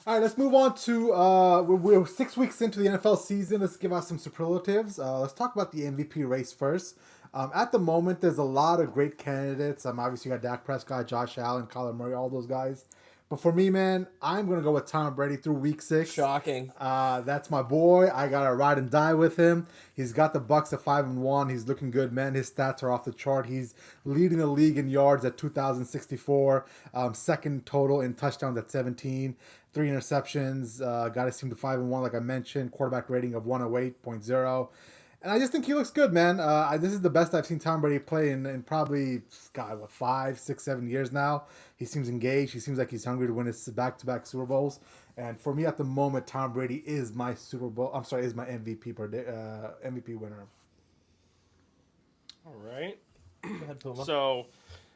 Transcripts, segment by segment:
All right, let's move on to we're 6 weeks into the NFL season. Let's give out some superlatives. Let's talk about the MVP race first. At the moment, there's a lot of great candidates. Obviously, you got Dak Prescott, Josh Allen, Kyler Murray, all those guys. But for me, man, I'm gonna go with Tom Brady through Week 6. Shocking. That's my boy. I gotta ride and die with him. He's got the Bucks at 5-1. He's looking good, man. His stats are off the chart. He's leading the league in yards at 2,064. Second total in touchdowns at 17. 3 interceptions. Got his team to 5-1, like I mentioned. Quarterback rating of 108.0. And I just think he looks good, man. This is the best I've seen Tom Brady play in probably, God, what, 5, 6, 7 years now. He seems engaged. He seems like he's hungry to win his back-to-back Super Bowls. And for me, at the moment, Tom Brady is my is my MVP winner. All right. Go ahead, Puma. So,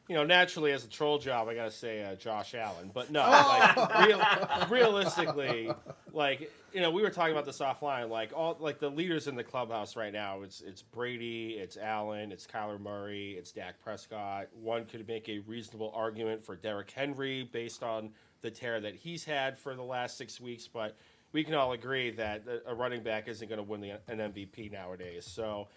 naturally as a troll job, I gotta say Josh Allen. But no, like realistically, like we were talking about this offline. Like the leaders in the clubhouse right now, it's Brady, it's Allen, it's Kyler Murray, it's Dak Prescott. One could make a reasonable argument for Derrick Henry based on the tear that he's had for the last 6 weeks, but we can all agree that a running back isn't going to win an MVP nowadays. So,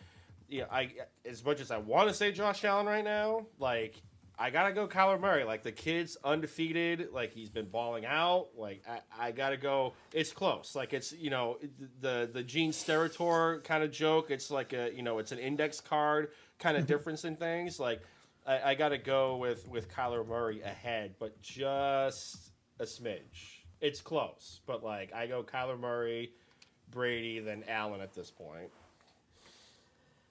as much as I want to say Josh Allen right now, like, I gotta go Kyler Murray. Like, the kid's undefeated. Like, he's been balling out. Like, I gotta go. It's close. Like, it's the Gene Steratore kind of joke. It's like it's an index card kind of difference in things. Like, I gotta go with Kyler Murray ahead, but just a smidge. It's close, but like I go Kyler Murray, Brady, then Allen at this point.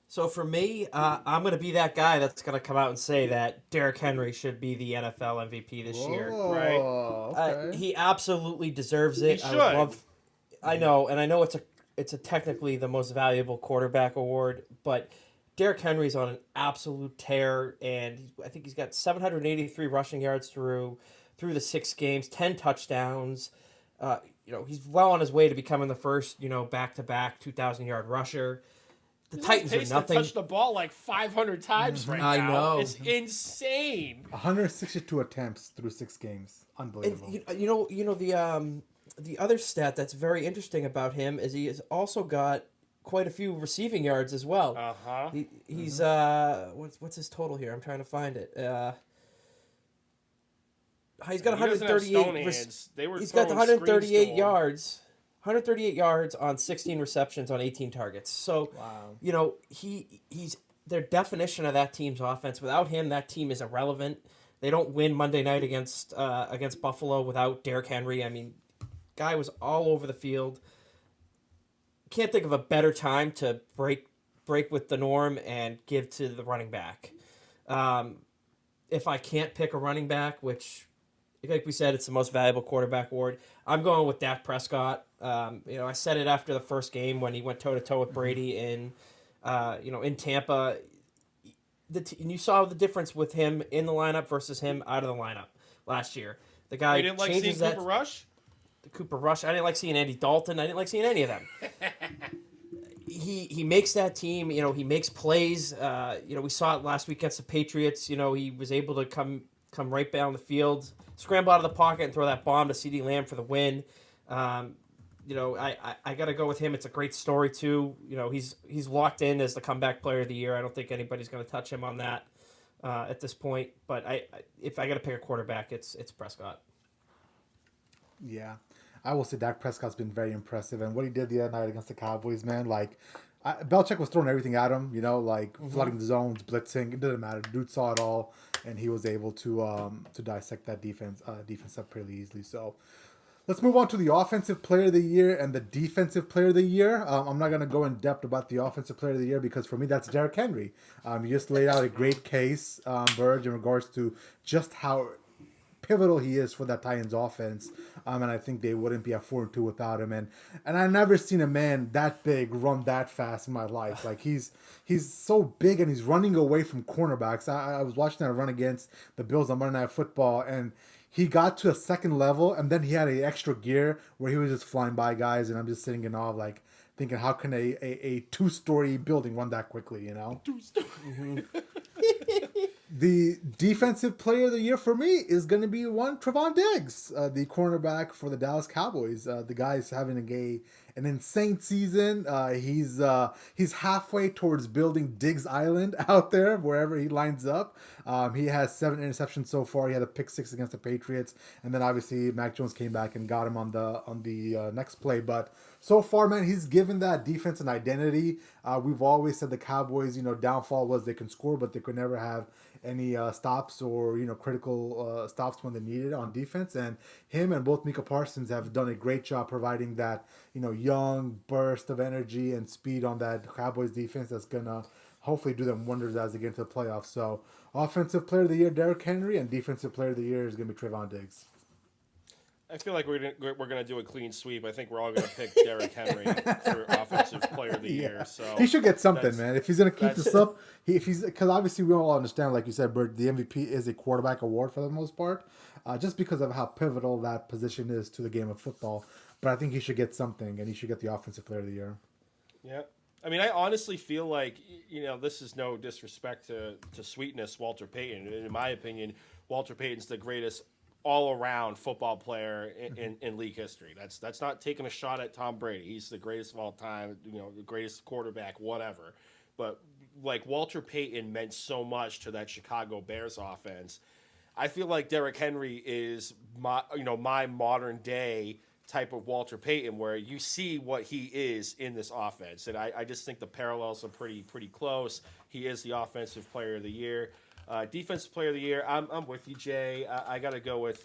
So for me, I'm going to be that guy that's going to come out and say that Derrick Henry should be the NFL MVP this year. Right? Okay. He absolutely deserves it. He should. I know it's a technically the most valuable quarterback award, but Derrick Henry's on an absolute tear, and I think he's got 783 rushing yards through the 6 games, 10 touchdowns. He's well on his way to becoming the first back-to-back 2,000-yard rusher. The Titans are nothing. Touched the ball like 500 times right now. I know. It's insane. 162 attempts through 6 games. Unbelievable. And, the other stat that's very interesting about him is he has also got quite a few receiving yards as well. Uh-huh. He's what's his total here? I'm trying to find it. He's got 138. He's got 138 yards. 138 yards on 16 receptions on 18 targets. So, wow. He's their definition of that team's offense. Without him, that team is irrelevant. They don't win Monday night against Buffalo without Derrick Henry. I mean, guy was all over the field. Can't think of a better time to break with the norm and give to the running back. If I can't pick a running back, which, like we said, it's the most valuable quarterback award, I'm going with Dak Prescott. I said it after the first game when he went toe-to-toe with Brady in Tampa. And you saw the difference with him in the lineup versus him out of the lineup last year. The guy You didn't like seeing Cooper Rush? Cooper Rush. I didn't like seeing Andy Dalton. I didn't like seeing any of them. He makes that team. He makes plays. We saw it last week against the Patriots. He was able to come right down the field, scramble out of the pocket, and throw that bomb to CeeDee Lamb for the win. I got to go with him. It's a great story too. He's locked in as the comeback player of the year. I don't think anybody's going to touch him on that at this point. But if I got to pick a quarterback, it's Prescott. Yeah, I will say Dak Prescott's been very impressive, and what he did the other night against the Cowboys, man, like Belichick was throwing everything at him, flooding the zones, blitzing. It didn't matter. Dude saw it all, and he was able to dissect that defense up pretty easily. So let's move on to the offensive player of the year and the defensive player of the year. I'm not going to go in depth about the offensive player of the year because for me, that's Derrick Henry. You just laid out a great case, Burge, in regards to just how pivotal he is for that Titans offense. And I think they wouldn't be at 4-2 without him. And I've never seen a man that big run that fast in my life. Like he's so big and he's running away from cornerbacks. I was watching that run against the Bills on Monday Night Football, and he got to a second level, and then he had an extra gear where he was just flying by guys, and I'm just sitting in awe of, like, thinking, how can a 2-story building run that quickly, 2-story. Mm-hmm. The defensive player of the year for me is going to be one Trevon Diggs, the cornerback for the Dallas Cowboys. The guy's having an insane season. He's halfway towards building Diggs Island out there wherever he lines up. He has 7 interceptions so far. He had a pick 6 against the Patriots, and then obviously Mac Jones came back and got him on the next play. But so far, man, he's given that defense an identity. We've always said the Cowboys, downfall was they can score, but they could never have any stops or critical stops when they needed it on defense. And him and both Micah Parsons have done a great job providing that young burst of energy and speed on that Cowboys defense that's gonna hopefully do them wonders as they get into the playoffs. So offensive player of the year Derrick Henry, and defensive player of the year is gonna be Trevon Diggs. I feel like we're gonna do a clean sweep. I think we're all gonna pick Derrick Henry for offensive player of the year. So he should get something, man. If he's gonna keep this up, because obviously we all understand, like you said, Bert, the MVP is a quarterback award for the most part, just because of how pivotal that position is to the game of football. But I think he should get something, and he should get the offensive player of the year. Yeah. I mean, I honestly feel like, this is no disrespect to sweetness Walter Payton. In my opinion, Walter Payton's the greatest all-around football player in league history. That's not taking a shot at Tom Brady. He's the greatest of all time, the greatest quarterback, whatever. But like Walter Payton meant so much to that Chicago Bears offense. I feel like Derrick Henry is my modern day type of Walter Payton, where you see what he is in this offense, and I just think the parallels are pretty close. He is the offensive player of the year. Defensive player of the year, I'm with you, Jay. I got to go with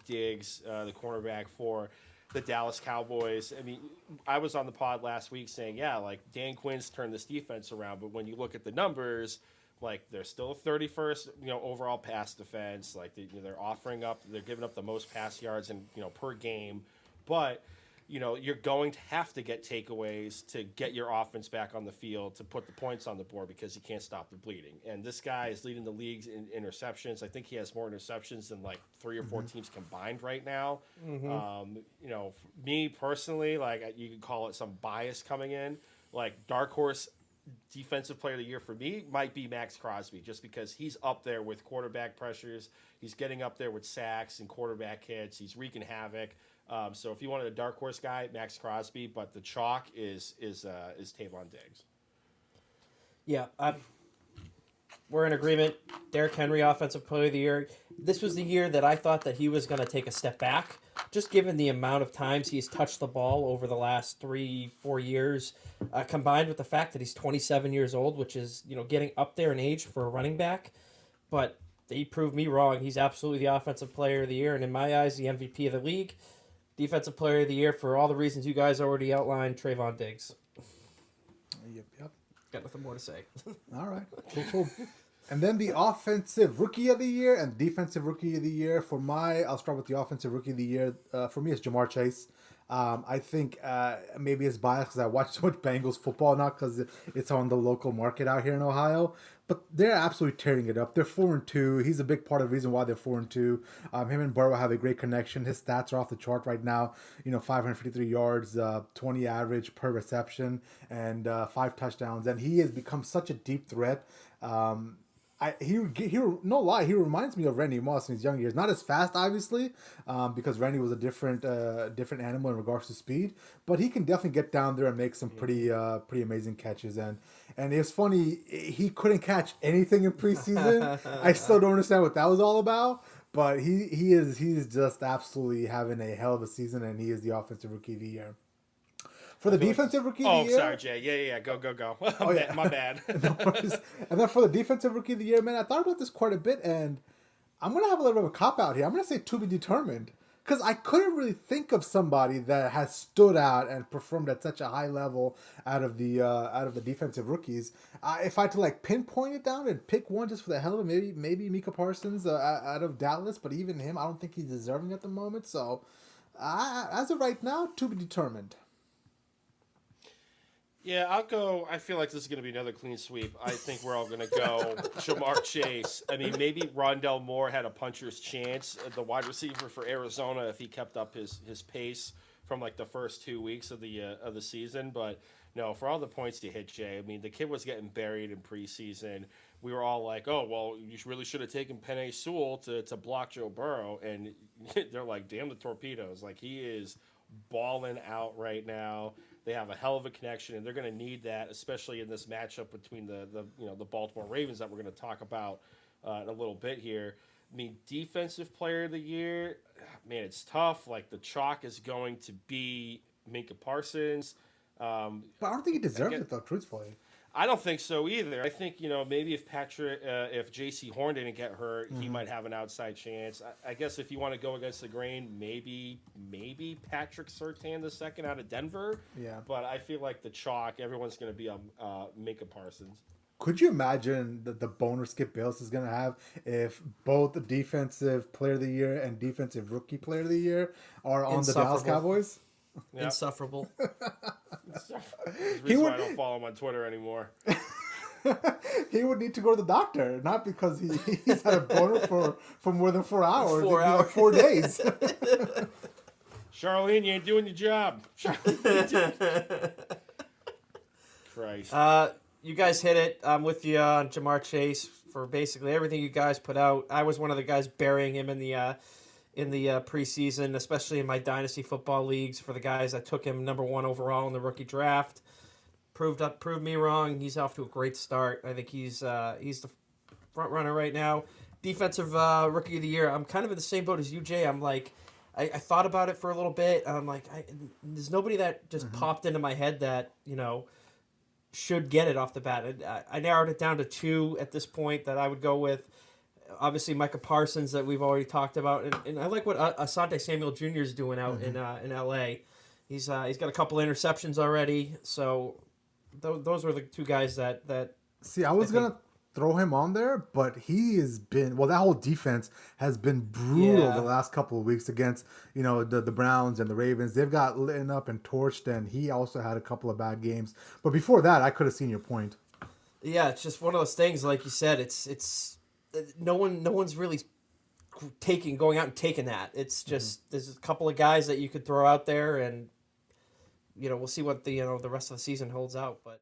Diggs, the cornerback for the Dallas Cowboys. I mean, I was on the pod last week saying, like Dan Quinn's turned this defense around, but when you look at the numbers, like they're still 31st, overall pass defense. Like they're giving up the most pass yards per game, but you're going to have to get takeaways to get your offense back on the field to put the points on the board because you can't stop the bleeding. And this guy is leading the league in interceptions. I think he has more interceptions than like 3 or 4 teams combined right now. Me personally, like you could call it some bias coming in. Like dark horse defensive player of the year for me might be Max Crosby, just because he's up there with quarterback pressures. He's getting up there with sacks and quarterback hits. He's wreaking havoc. So if you wanted a dark horse guy, Max Crosby, but the chalk is Trevon Diggs. Yeah, we're in agreement. Derrick Henry, offensive player of the year. This was the year that I thought that he was going to take a step back, just given the amount of times he's touched the ball over the last 3-4 years, combined with the fact that he's 27 years old, which is getting up there in age for a running back. But he proved me wrong. He's absolutely the offensive player of the year, and in my eyes, the MVP of the league. Defensive player of the year for all the reasons you guys already outlined, Trevon Diggs. Yep. Got nothing more to say. All right, cool. And then the offensive rookie of the year and defensive rookie of the year. I'll start with the offensive rookie of the year. For me, it's Jamar Chase. I think maybe it's biased because I watch so much Bengals football now because it's on the local market out here in Ohio. But they're absolutely tearing it up. They're 4-2. He's a big part of the reason why they're 4-2. Him and Burrow have a great connection. His stats are off the chart right now. 553 yards, 20 average per reception, and 5 touchdowns. And he has become such a deep threat. He no lie, he reminds me of Randy Moss in his young years. Not as fast, obviously, because Randy was a different animal in regards to speed. But he can definitely get down there and make some pretty amazing catches. And it's funny, he couldn't catch anything in preseason. I still don't understand what that was all about. But he's just absolutely having a hell of a season, and he is the offensive rookie of the year. For the defensive rookie of the year... Oh, sorry, Jay. Yeah. Go. My bad. No worries. And then for the defensive rookie of the year, man, I thought about this quite a bit, and I'm going to have a little bit of a cop-out here. I'm going to say to be determined, because I couldn't really think of somebody that has stood out and performed at such a high level out of the defensive rookies. If I had to pinpoint it down and pick one just for the hell of it, maybe Micah Parsons out of Dallas, but even him, I don't think he's deserving at the moment. So as of right now, to be determined. Yeah, I'll go. I feel like this is going to be another clean sweep. I think we're all going to go Jamar Chase. I mean, maybe Rondell Moore had a puncher's chance at the wide receiver for Arizona if he kept up his pace from like the first 2 weeks of the season. But no, for all the points you hit, Jay, I mean, the kid was getting buried in preseason. We were all like, oh, well, you really should have taken Penei Sewell to block Joe Burrow. And they're like, damn the torpedoes. Like, he is balling out right now. They have a hell of a connection, and they're going to need that, especially in this matchup between the Baltimore Ravens that we're going to talk about in a little bit here. I mean, defensive player of the year, man, it's tough. Like, the chalk is going to be Micah Parsons. But I don't think he deserves it, though, truthfully. I don't think so either. I think, maybe if J.C. Horn didn't get hurt, he might have an outside chance. I guess if you want to go against the grain, maybe Patrick Surtain the second out of Denver. Yeah. But I feel like the chalk, everyone's going to be on Micah Parsons. Could you imagine the boner Skip Bayless is going to have if both the defensive player of the year and defensive rookie player of the year are on the Dallas Cowboys? Yep. Insufferable. That's the reason why I don't follow him on Twitter anymore. He would need to go to the doctor, not because he's had a boner for more than 4 hours. 4 hours. Like 4 days. Charlene, you ain't doing your job. Christ. You guys hit it. I'm with you on Jamar Chase for basically everything you guys put out. I was one of the guys burying him in the preseason, especially in my dynasty football leagues for the guys that took him number 1 overall in the rookie draft. Proved me wrong. He's off to a great start. I think he's the front runner right now. Defensive rookie of the year. I'm kind of in the same boat as you, Jay. I'm like, I thought about it for a little bit. I'm like, there's nobody that just popped into my head that should get it off the bat. I narrowed it down to 2 at this point that I would go with. Obviously, Micah Parsons that we've already talked about, and I like what Asante Samuel Jr. is doing out in L.A. He's got a couple interceptions already, so those were the 2 guys that. See, I was gonna throw him on there, but he has been that whole defense has been brutal the last couple of weeks against the Browns and the Ravens. They've got lit up and torched, and he also had a couple of bad games. But before that, I could have seen your point. Yeah, it's just one of those things, like you said. It's no one's really going out and taking that. It's just there's a couple of guys that you could throw out there, and we'll see what the rest of the season holds out. But